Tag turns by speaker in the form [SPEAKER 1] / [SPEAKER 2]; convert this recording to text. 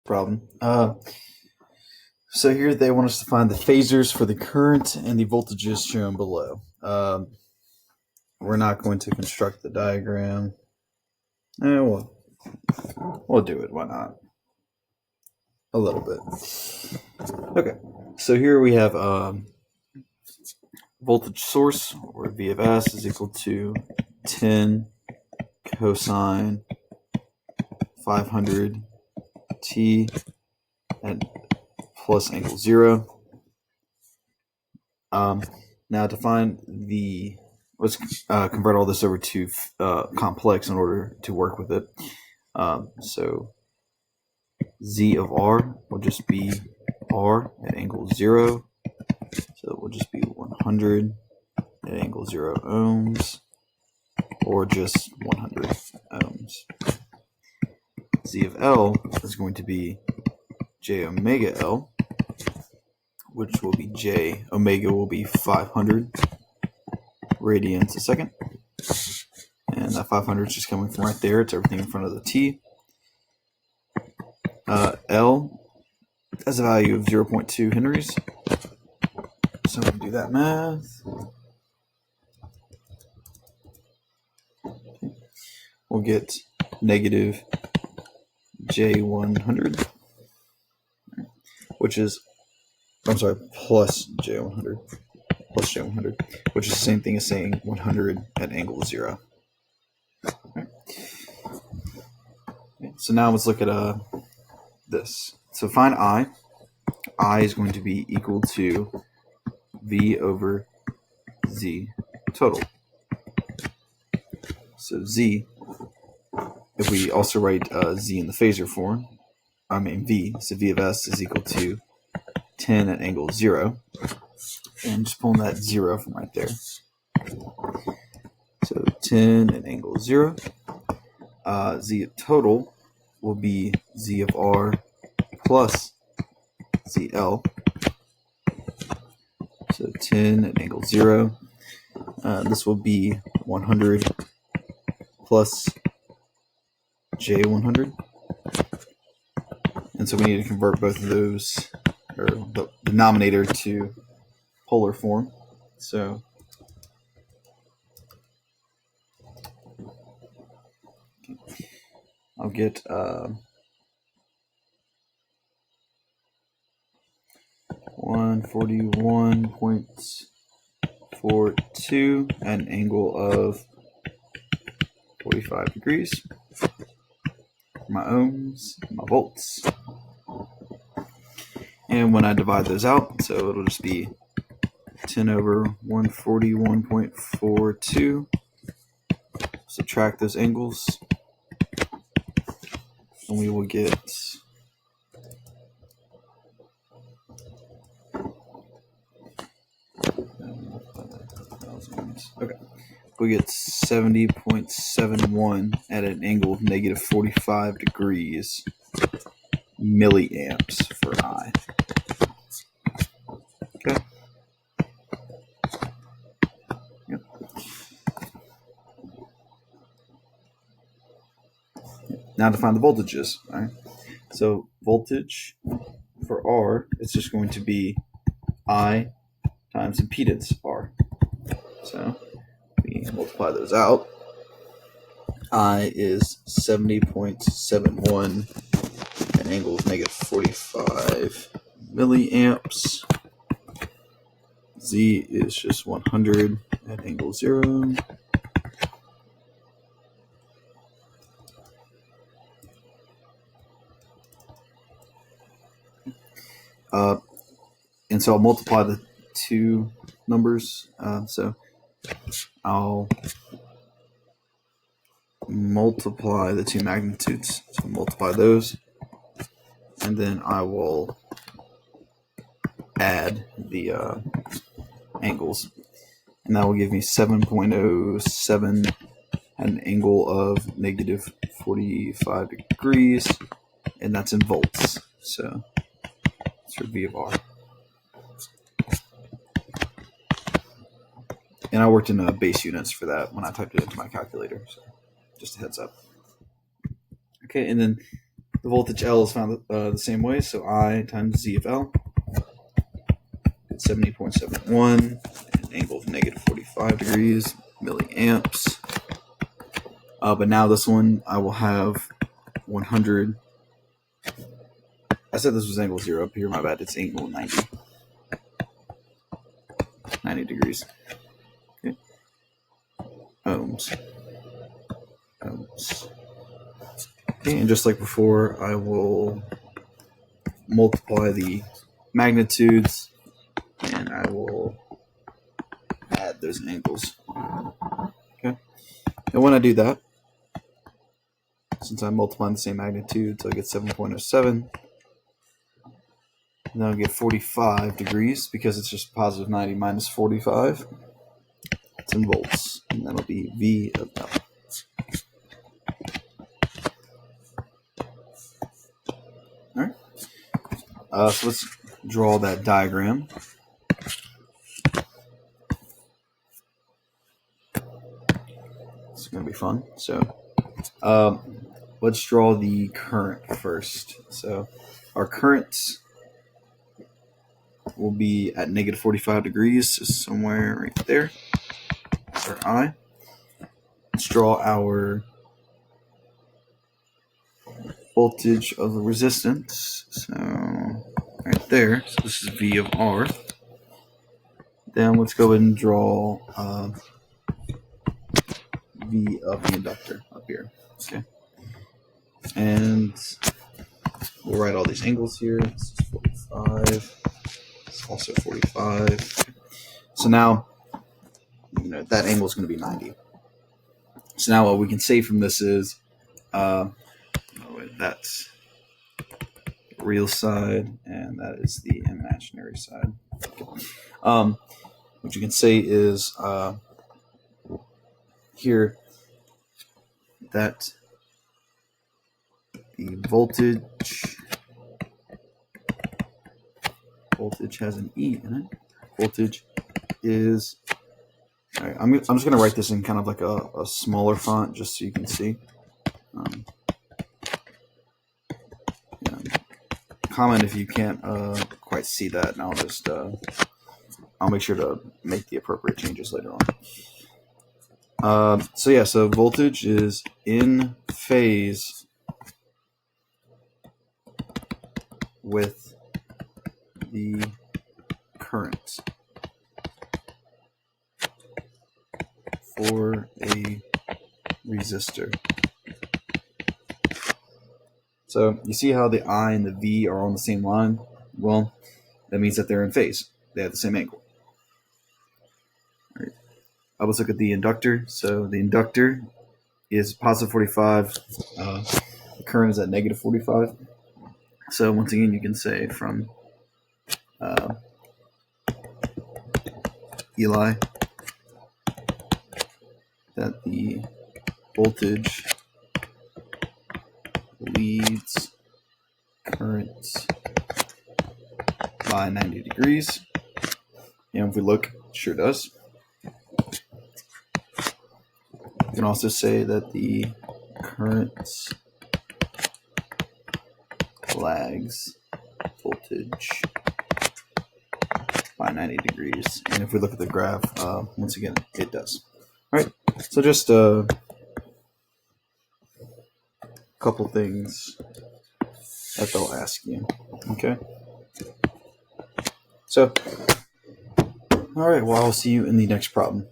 [SPEAKER 1] problem. So here they want us to find the phasors for the current and the voltages shown below. We're not going to construct the diagram. We'll do it. Why not? A little bit. Okay. So here we have voltage source, or V of S, is equal to 10 cosine 500 t at plus angle 0. Now to find let's convert all this over to complex in order to work with it. So Z of R will just be R at angle 0. So it will just be 100 at angle 0 ohms, or just 100 ohms. Z of L is going to be J omega L, which will be J omega will be 500 radians a second. And that 500 is just coming from right there. It's everything in front of the T. L has a value of 0.2 henries. So we can do that math. We'll get negative J100, which is, plus J100, which is the same thing as saying 100 at angle 0. Okay. So now let's look at this. So find I. I is going to be equal to V over Z total. So Z, if we also write Z in the phasor form, V, so V of S is equal to 10 at angle 0. And just pulling that 0 from right there. So 10 at angle 0. Z total will be Z of R plus ZL. So 10 at angle 0. This will be 100 plus J100. And so we need to convert both of those, or the denominator, to polar form. So I'll get 141.42 at an angle of 45 degrees. My ohms, my volts. And when I divide those out, so it'll just be 10 over 141.42. Subtract those angles, and we will get we get 70.71 at an angle of negative 45 degrees milliamps for I. Okay. Yep. Now to find the voltages. All right. So voltage for R is just going to be I times impedance R. So we multiply those out. I is 70.71 at an angle of negative 45 milliamps. Z is just 100 at angle 0. And so I'll multiply the two numbers. So I'll multiply the two magnitudes. So multiply those. And then I will add the angles. And that will give me 7.07 at an angle of negative 45 degrees. And that's in volts. So that's for V of R. And I worked in base units for that when I typed it into my calculator. So just a heads up. Okay, and then The voltage L is found the same way, so I times Z of L, 70.71, an angle of negative 45 degrees, milliamps. But now this one, I will have 100. I said this was angle 0 up here, my bad. It's angle 90 degrees. Okay. Ohms. Okay, and just like before, I will multiply the magnitudes and I will add those angles. Okay. And when I do that, since I'm multiplying the same magnitudes, I get 7.07. And then I'll get 45 degrees because it's just positive 90 minus 45. It's in volts, and that'll be V of L. All right. So let's draw that diagram. It's going to be fun. So let's draw the current first. So our current will be at negative 45 degrees, so somewhere right there. That's our I. Let's draw our voltage of the resistance. So right there. So this is V of R. Then let's go ahead and draw V of the inductor up here. Okay. And we'll write all these angles here. This is 45. It's also 45. So now, that angle is going to be 90. So now what we can say from this is, that's the real side, and that is the imaginary side. What you can say is here that the voltage has an E in it. Voltage is, all right, I'm just going to write this in kind of like a smaller font just so you can see. Comment if you can't quite see that, and I'll just I'll make sure to make the appropriate changes later on. So voltage is in phase with the current for a resistor. So you see how the I and the V are on the same line? Well, that means that they're in phase. They have the same angle. All right. Let's look at the inductor. So the inductor is positive 45. The current is at negative 45. So once again, you can say from Eli that the voltage leads current by 90 degrees. And if we look, it sure does. You can also say that the current lags voltage by 90 degrees. And if we look at the graph, once again, it does. All right, so just a couple things that they'll ask you. Okay. So, all right, well, I'll see you in the next problem.